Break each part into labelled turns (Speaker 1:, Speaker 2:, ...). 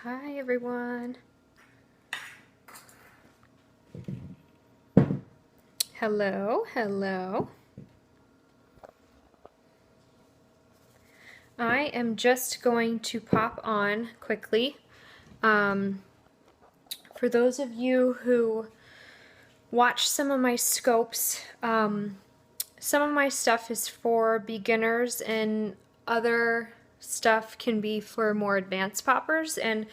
Speaker 1: Hi everyone. Hello, hello. I am just going to pop on quickly. For those of you who watch some of my scopes, some of my stuff is for beginners and other stuff can be for more advanced poppers, and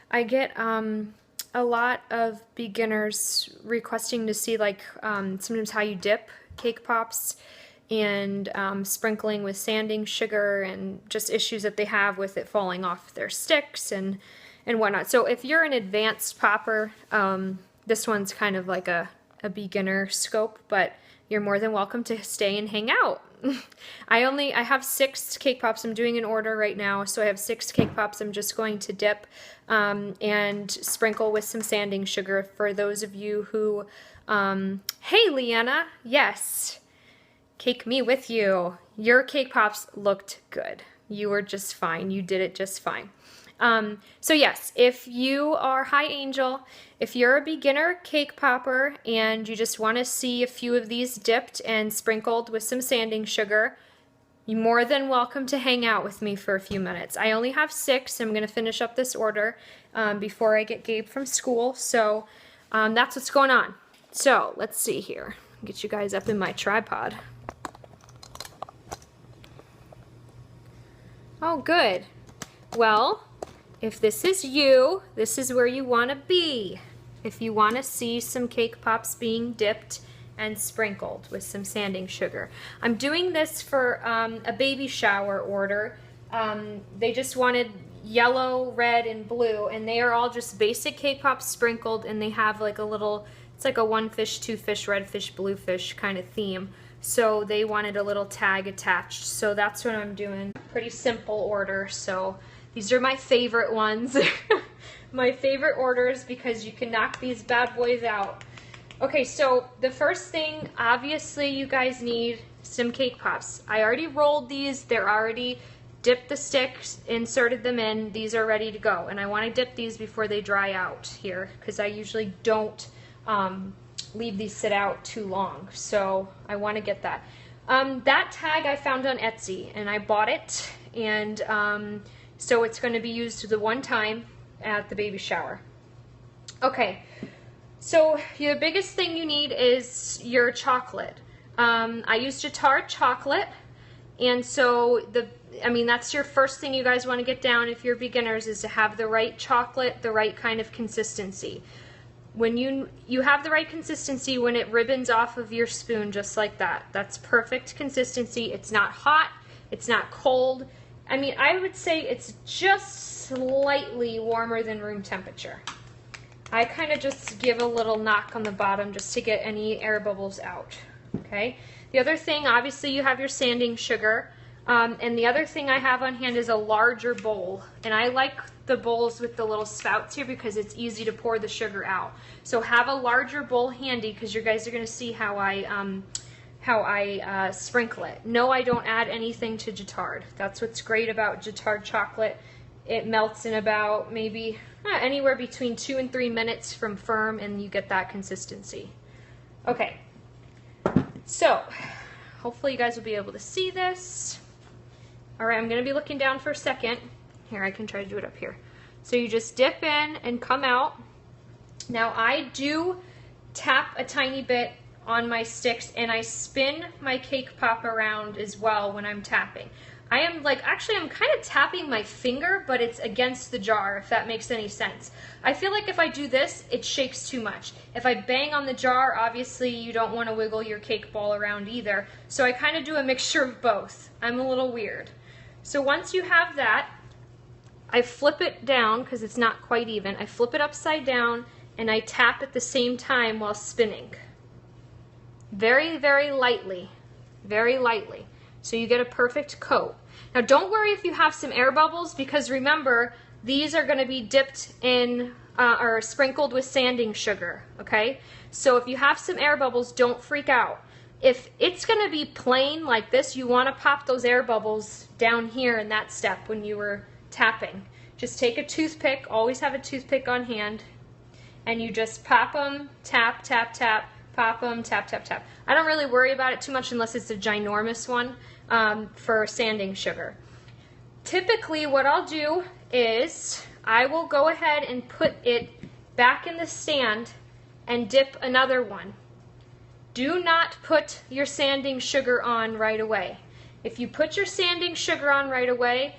Speaker 1: I get a lot of beginners requesting to see like sometimes how you dip cake pops and sprinkling with sanding sugar and just issues that they have with it falling off their sticks and whatnot. So if you're an advanced popper, this one's kind of like a beginner scope, but you're more than welcome to stay and hang out. I have 6 cake pops. I'm doing an order right now, so I have 6 cake pops. I'm just going to dip and sprinkle with some sanding sugar for those of you who, hey Leanna, yes, cake me with you. Your cake pops looked good. You were just fine. You did it just fine. So yes, if you are Hi Angel, if you're a beginner cake popper and you just want to see a few of these dipped and sprinkled with some sanding sugar, you're more than welcome to hang out with me for a few minutes. I only have 6. I'm going to finish up this order before I get Gabe from school. So that's what's going on. So let's see here. Get you guys up in my tripod. Oh, good. Well, if this is you, this is where you want to be. If you want to see some cake pops being dipped and sprinkled with some sanding sugar. I'm doing this for a baby shower order. They just wanted yellow, red, and blue, and they are all just basic cake pops sprinkled, and they have like a little, it's like a 1 fish, 2 fish, red fish, blue fish kind of theme. So they wanted a little tag attached. So that's what I'm doing. Pretty simple order. So these are my favorite ones. My favorite orders because you can knock these bad boys out. Okay, so the first thing, obviously you guys need some cake pops. I already rolled these. They're already dipped the sticks, inserted them in. These are ready to go. And I want to dip these before they dry out here because I usually don't leave these sit out too long. So I want to get that. That tag I found on Etsy and I bought it, and so it's going to be used the one time at the baby shower. Okay, so the biggest thing you need is your chocolate. I use Jatard chocolate, and so that's your first thing you guys want to get down if you're beginners, is to have the right chocolate, the right kind of consistency. When you have the right consistency when it ribbons off of your spoon just like that. That's perfect consistency. It's not hot, it's not cold. I would say it's just slightly warmer than room temperature. I kind of just give a little knock on the bottom just to get any air bubbles out. Okay. The other thing, obviously you have your sanding sugar. And the other thing I have on hand is a larger bowl. And I like the bowls with the little spouts here because it's easy to pour the sugar out. So have a larger bowl handy because you guys are going to see how I sprinkle it. No, I don't add anything to Jatard. That's what's great about Jatard chocolate. It melts in about maybe anywhere between 2 and 3 minutes from firm, and you get that consistency. Okay, so hopefully you guys will be able to see this. All right, I'm going to be looking down for a second. Here, I can try to do it up here. So you just dip in and come out. Now I do tap a tiny bit on my sticks, and I spin my cake pop around as well when I'm tapping. I'm kind of tapping my finger, but it's against the jar, if that makes any sense. I feel like if I do this, it shakes too much. If I bang on the jar, obviously you don't want to wiggle your cake ball around either. So I kind of do a mixture of both. I'm a little weird. So once you have that, I flip it down because it's not quite even. I flip it upside down and I tap at the same time while spinning. Very, very lightly. Very lightly. So you get a perfect coat. Now don't worry if you have some air bubbles, because remember, these are going to be dipped in or sprinkled with sanding sugar, okay? So if you have some air bubbles, don't freak out. If it's going to be plain like this, you want to pop those air bubbles down here in that step when you were tapping. just take a toothpick, always have a toothpick on hand, and you just pop them, tap, tap, tap, pop them, tap, tap, tap. I don't really worry about it too much unless it's a ginormous one for sanding sugar. Typically what I'll do is I will go ahead and put it back in the stand and dip another one. Do not put your sanding sugar on right away. If you put your sanding sugar on right away,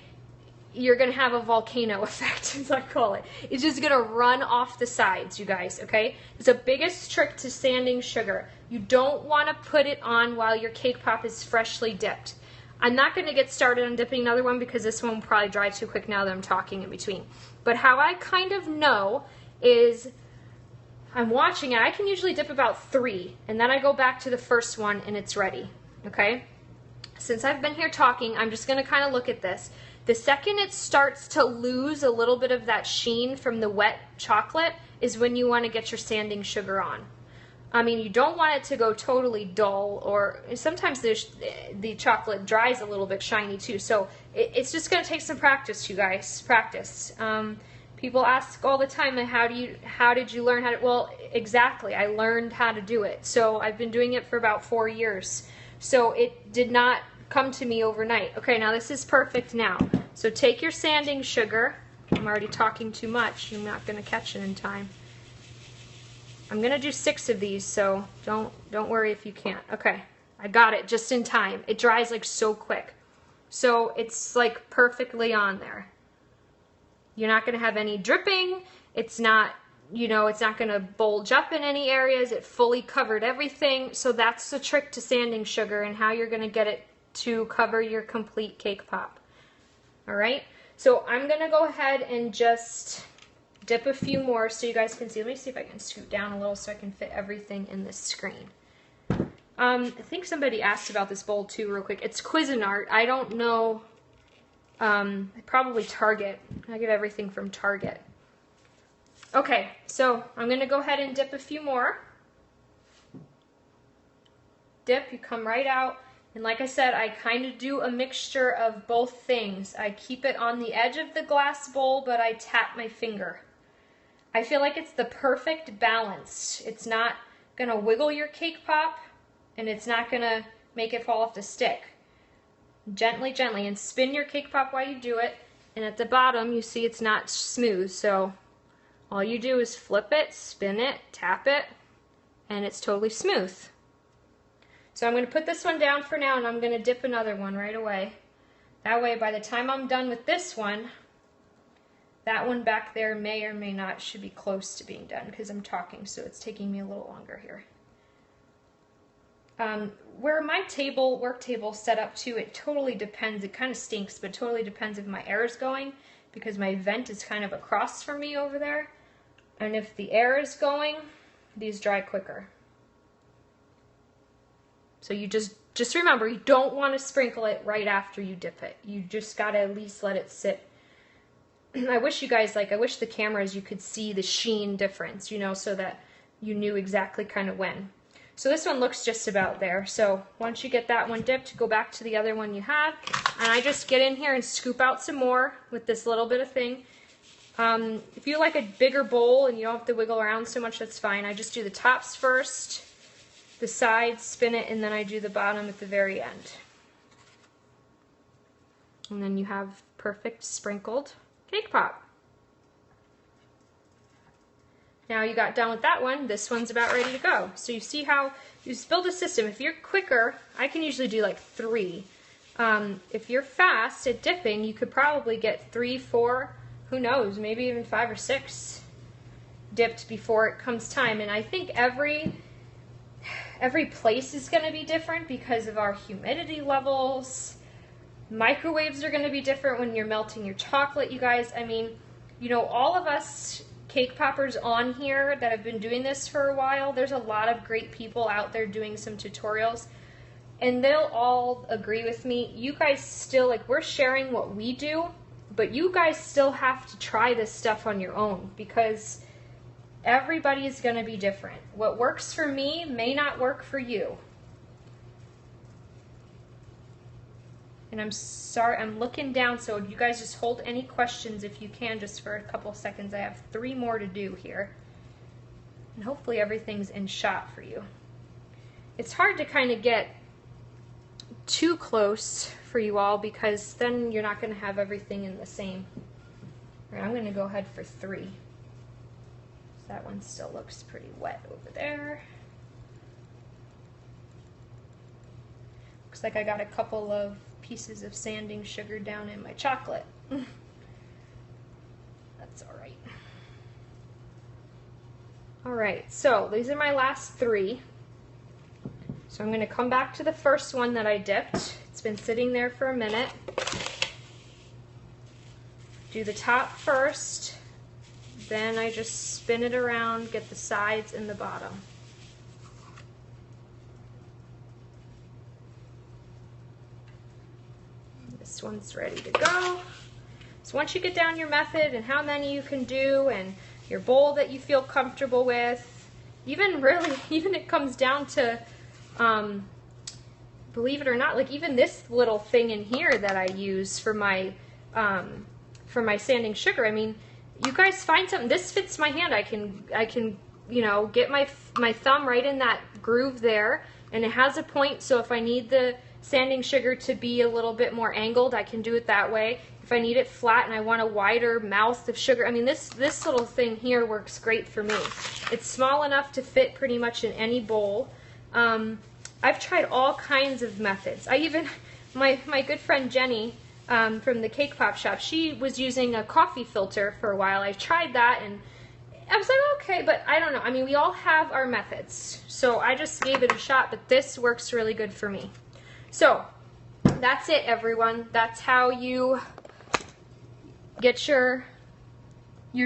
Speaker 1: you're going to have a volcano effect, as I call it. It's just going to run off the sides, you guys, okay? It's the biggest trick to sanding sugar. You don't want to put it on while your cake pop is freshly dipped. I'm not going to get started on dipping another one because this one will probably dry too quick now that I'm talking in between. But how I kind of know is I'm watching it. I can usually dip about 3, and then I go back to the first one and it's ready, okay? Since I've been here talking, I'm just going to kind of look at this. The second it starts to lose a little bit of that sheen from the wet chocolate is when you want to get your sanding sugar on. I mean, you don't want it to go totally dull, or sometimes the chocolate dries a little bit shiny too. So it's just going to take some practice, you guys. Practice. People ask all the time, how did you learn how to? Well, exactly. I learned how to do it. So I've been doing it for about 4 years. So it did not come to me overnight. Okay, now this is perfect now. So take your sanding sugar. I'm already talking too much. I'm not going to catch it in time. I'm going to do 6 of these, so don't worry if you can't. Okay, I got it just in time. It dries like so quick. So it's like perfectly on there. You're not going to have any dripping. It's not, you know, it's not going to bulge up in any areas. It fully covered everything. So that's the trick to sanding sugar and how you're going to get it to cover your complete cake pop. All right, so I'm going to go ahead and just dip a few more so you guys can see. Let me see if I can scoot down a little so I can fit everything in this screen. I think somebody asked about this bowl too real quick. It's Cuisinart. I don't know. Probably Target. I get everything from Target. Okay, so I'm going to go ahead and dip a few more. Dip, you come right out. And like I said, I kind of do a mixture of both things. I keep it on the edge of the glass bowl, but I tap my finger. I feel like it's the perfect balance. It's not going to wiggle your cake pop, and it's not going to make it fall off the stick. Gently, gently, and spin your cake pop while you do it. And at the bottom, you see it's not smooth, so all you do is flip it, spin it, tap it, and it's totally smooth. So I'm going to put this one down for now, and I'm going to dip another one right away. That way, by the time I'm done with this one, that one back there may or may not should be close to being done because I'm talking, so it's taking me a little longer here. Where my work table set up too, it totally depends. It kind of stinks, but it totally depends if my air is going because my vent is kind of across from me over there. And if the air is going, these dry quicker. So you just remember, you don't want to sprinkle it right after you dip it. You just got to at least let it sit. I wish you guys, I wish the cameras, you could see the sheen difference, you know, so that you knew exactly kind of when. So this one looks just about there. So once you get that one dipped, go back to the other one you have. And I just get in here and scoop out some more with this little bit of thing. If you like a bigger bowl and you don't have to wiggle around so much, that's fine. I just do the tops first, the sides, spin it, and then I do the bottom at the very end. And then you have perfect sprinkled cake pop. Now you got done with that one, this one's about ready to go. So you see how you build a system. If you're quicker, I can usually do like 3. If you're fast at dipping, you could probably get 3, 4, who knows, maybe even 5 or 6 dipped before it comes time. And I think every place is going to be different because of our humidity levels. Microwaves are going to be different when you're melting your chocolate, you guys. I mean, you know, all of us cake poppers on here that have been doing this for a while, there's a lot of great people out there doing some tutorials, and they'll all agree with me. You guys still, we're sharing what we do, but you guys still have to try this stuff on your own because everybody is going to be different. What works for me may not work for you. And I'm sorry, I'm looking down, so you guys just hold any questions if you can, just for a couple seconds. I have 3 more to do here. And hopefully everything's in shot for you. It's hard to kind of get too close for you all, because then you're not going to have everything in the same. All right, I'm going to go ahead for 3. That one still looks pretty wet over there. Looks like I got a couple of pieces of sanding sugar down in my chocolate. That's all right. All right, so these are my last 3. So I'm going to come back to the first one that I dipped. It's been sitting there for a minute. Do the top first, then I just spin it around, get the sides and the bottom. This one's ready to go. So once you get down your method and how many you can do and your bowl that you feel comfortable with, even it comes down to, believe it or not, like even this little thing in here that I use for my sanding sugar. I mean, you guys find something, this fits my hand. I can, you know, get my thumb right in that groove there, and it has a point, so if I need the sanding sugar to be a little bit more angled, I can do it that way. If I need it flat and I want a wider mouth of sugar, I mean, this little thing here works great for me. It's small enough to fit pretty much in any bowl. I've tried all kinds of methods. I even, my good friend Jenny from the Cake Pop Shop, she was using a coffee filter for a while. I tried that and I was like, okay, but I don't know. I mean, we all have our methods, so I just gave it a shot, but this works really good for me. So that's it, everyone. That's how you get your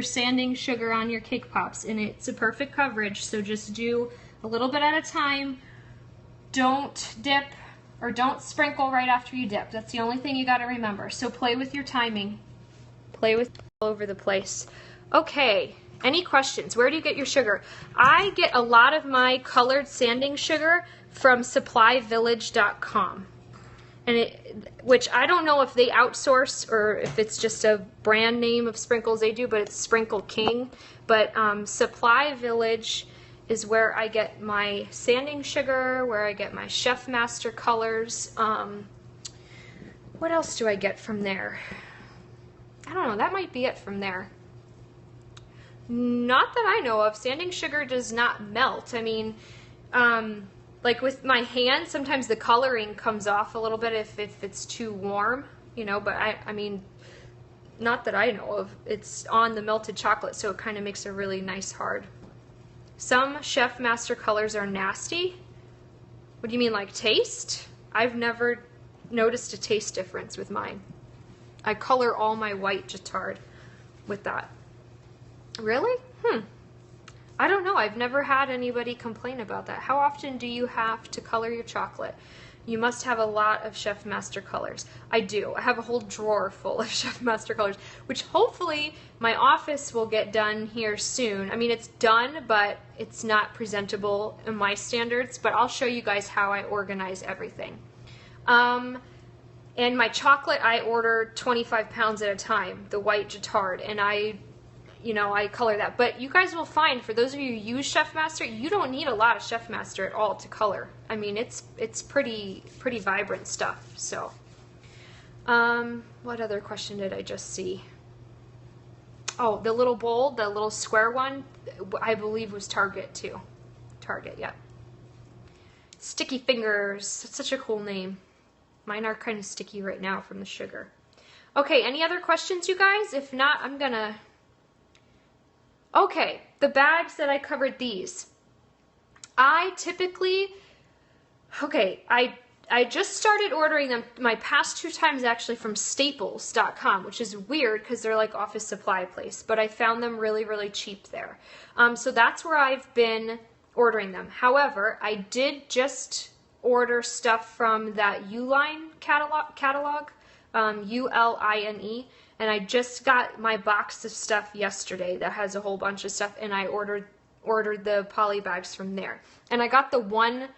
Speaker 1: sanding sugar on your cake pops, and it's a perfect coverage, so just do a little bit at a time. Don't dip or don't sprinkle right after you dip. That's the only thing you got to remember. So play with your timing. Play with all over the place. Okay, any questions? Where do you get your sugar? I get a lot of my colored sanding sugar from supplyvillage.com. And which I don't know if they outsource or if it's just a brand name of sprinkles they do, but it's Sprinkle King. But Supply Village is where I get my sanding sugar, where I get my Chef Master colors. What else do I get from there? I don't know, that might be it from there. Not that I know of. Sanding sugar does not melt. I mean, like with my hand, sometimes the coloring comes off a little bit if it's too warm, you know, but I mean, not that I know of. It's on the melted chocolate, so it kind of makes a really nice hard. Some Chef Master colors are nasty. What do you mean, like taste? I've never noticed a taste difference with mine. I color all my white Jatard with that. Really? I don't know. I've never had anybody complain about that. How often do you have to color your chocolate? You must have a lot of Chef Master colors. I do. I have a whole drawer full of Chef Master colors, which hopefully my office will get done here soon. I mean, it's done, but it's not presentable in my standards, but I'll show you guys how I organize everything. And my chocolate, I order 25 pounds at a time, the white Jatard, and I color that. But you guys will find, for those of you who use Chef Master, you don't need a lot of Chef Master at all to color. I mean, it's pretty vibrant stuff. So, what other question did I just see? Oh, the little bowl, the little square one, I believe was Target too. Target, yeah. Sticky Fingers, that's such a cool name. Mine are kind of sticky right now from the sugar. Okay, any other questions, you guys? If not, I'm gonna... Okay, the bags that I covered these. I typically... Okay, I just started ordering them my past 2 times actually from Staples.com, which is weird because they're like office supply place, but I found them really, really cheap there. So that's where I've been ordering them. However, I did just order stuff from that Uline catalog, U-L-I-N-E, and I just got my box of stuff yesterday that has a whole bunch of stuff, and I ordered the poly bags from there. And I got the one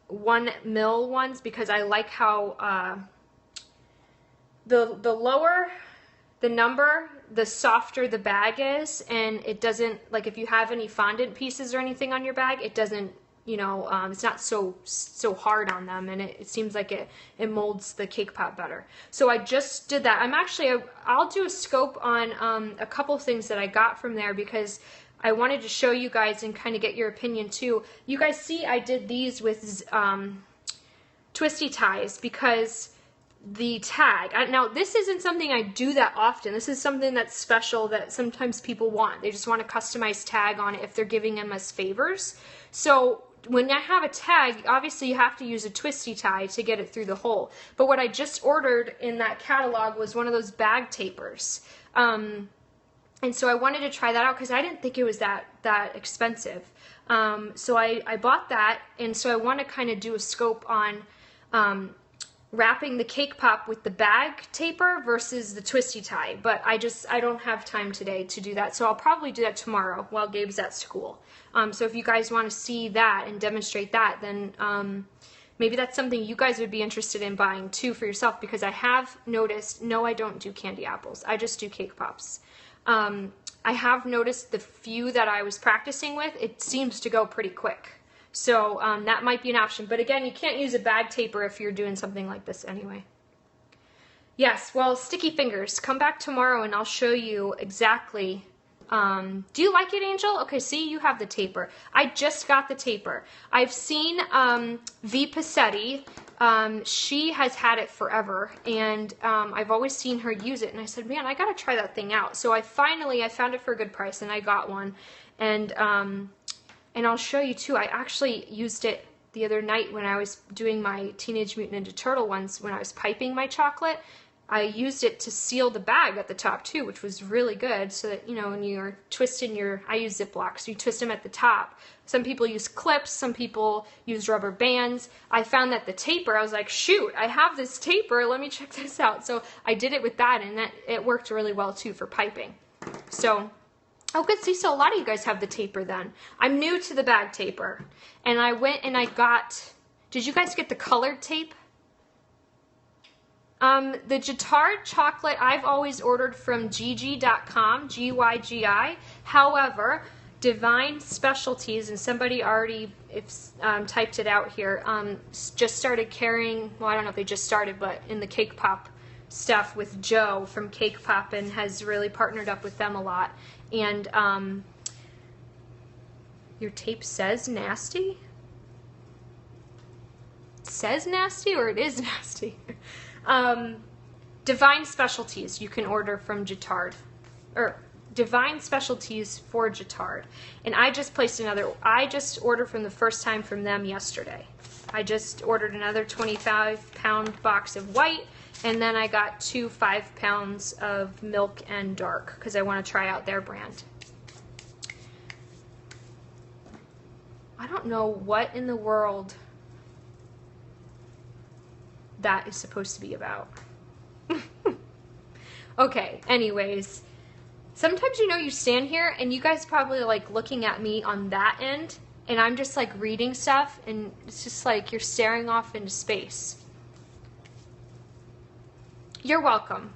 Speaker 1: 1 mil ones because I like how the lower the number, the softer the bag is, and it doesn't, like if you have any fondant pieces or anything on your bag, it doesn't, you know, it's not so hard on them, and it seems like it molds the cake pop better. So I just did that. I'll do a scope on a couple things that I got from there because I wanted to show you guys and kind of get your opinion too. You guys see I did these with twisty ties because the tag. Now, this isn't something I do that often. This is something that's special that sometimes people want. They just want a customized tag on it if they're giving them as favors. So when I have a tag, obviously you have to use a twisty tie to get it through the hole. But what I just ordered in that catalog was one of those bag tapers. And so I wanted to try that out because I didn't think it was that expensive. So I bought that, and so I want to kind of do a scope on wrapping the cake pop with the bag taper versus the twisty tie, but I don't have time today to do that, so I'll probably do that tomorrow while Gabe's at school. So if you guys want to see that and demonstrate that, then maybe that's something you guys would be interested in buying too for yourself, because I have noticed, no, I don't do candy apples, I just do cake pops. I have noticed the few that I was practicing with, it seems to go pretty quick. So that might be an option. But again, you can't use a bag taper if you're doing something like this anyway. Yes, well, sticky fingers. Come back tomorrow and I'll show you exactly. Do you like it, Angel? Okay, see, you have the taper. I just got the taper. I've seen V. Passetti. She has had it forever, and I've always seen her use it. And I said, man, I got to try that thing out. So I found it for a good price, and I got one. And I'll show you too, I actually used it the other night when I was doing my Teenage Mutant Ninja Turtle ones, when I was piping my chocolate. I used it to seal the bag at the top too, which was really good, so that, you know, when you're twisting I use Ziploc, so you twist them at the top. Some people use clips, some people use rubber bands. I found that the taper, I was like, shoot, I have this taper, let me check this out. So I did it with that, and it worked really well too for piping. So, oh, good. See, so a lot of you guys have the taper then. I'm new to the bag taper. And I went and I got, did you guys get the colored tape? The Jatard chocolate I've always ordered from Gygi.com, G-Y-G-I. However, Divine Specialties, and somebody already typed it out here, just started carrying, well, I don't know if they just started, but in the cake pop stuff with Joe from Cake Pop, and has really partnered up with them a lot. And your tape says nasty? It says nasty, or it is nasty? Divine Specialties you can order from Jatard, or Divine Specialties for Jatard. And I just placed I just ordered from the first time from them yesterday. I just ordered another 25-pound box of white, and then I got 2 5-pounds of milk and dark because I want to try out their brand. I don't know what in the world that is supposed to be about. Okay, anyways. Sometimes, you know, you stand here and you guys probably like looking at me on that end, and I'm just like reading stuff, and it's just like you're staring off into space. You're welcome.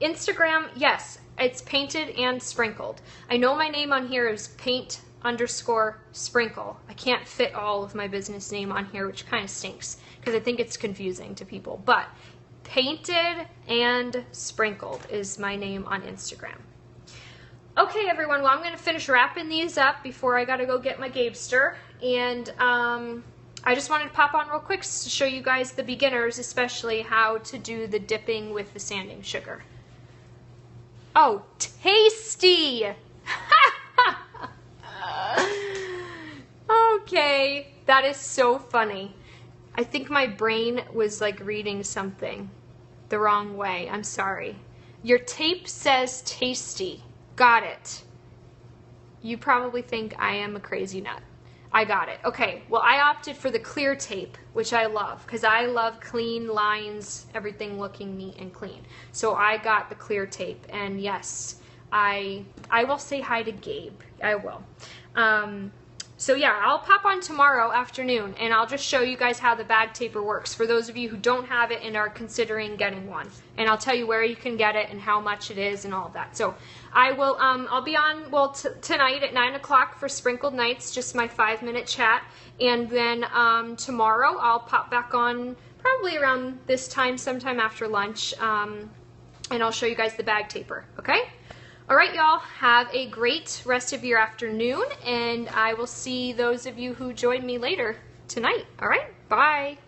Speaker 1: Instagram, yes, it's painted and sprinkled. I know my name on here is paint_sprinkle. I can't fit all of my business name on here, which kind of stinks because I think it's confusing to people. But painted and sprinkled is my name on Instagram. Okay, everyone, well, I'm going to finish wrapping these up before I got to go get my Gabester. And I just wanted to pop on real quick to show you guys, the beginners especially, how to do the dipping with the sanding sugar. Oh, tasty! Okay, that is so funny. I think my brain was like reading something the wrong way. I'm sorry. Your tape says tasty. Got it. You probably think I am a crazy nut. I got it. Okay, well, I opted for the clear tape, which I love, because I love clean lines, everything looking neat and clean. So I got the clear tape, and yes, I will say hi to Gabe. I will. So yeah, I'll pop on tomorrow afternoon and I'll just show you guys how the bag taper works for those of you who don't have it and are considering getting one. And I'll tell you where you can get it and how much it is and all of that. So I will, I'll be on, well, tonight at 9 o'clock for Sprinkled Nights, just my 5-minute chat. And then tomorrow I'll pop back on probably around this time, sometime after lunch. And I'll show you guys the bag taper, okay? All right, y'all, have a great rest of your afternoon, and I will see those of you who join me later tonight. All right, bye.